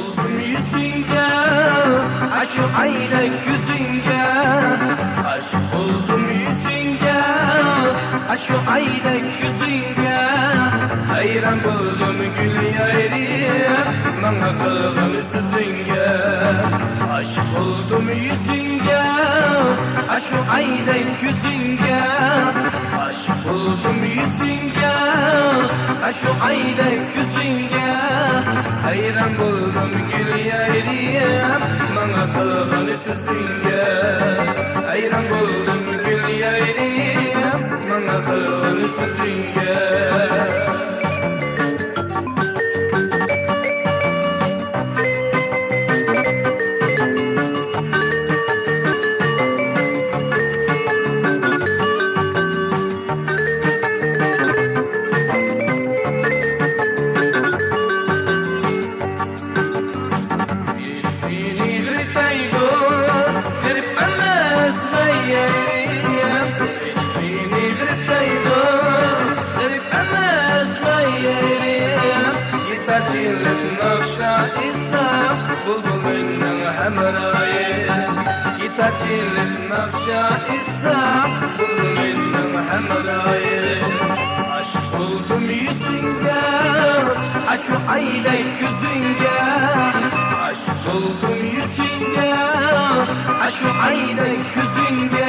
buldum yüzünge, aşk ayda yüzünge. Aşk buldum yüzünge, aşk ayda yüzünge. Hayran buldum gül yarim, bana kılgın süzünge. Aşk buldum yüzünge, aşk ayda yüzünge. Aşk buldum yüzünge, aşk ayda yüzünge. Hayran buldum gül yarim, bana kılgın süzünge. Hayran buldum gül yarim, bana kılgın süzünge. Gitarçilim nafşa İslam, bulmindim hamrayı. Aşk buldum yüzünge, aşk ayda yüzünge. Aşk buldum yüzünge, aşk ayda yüzünge.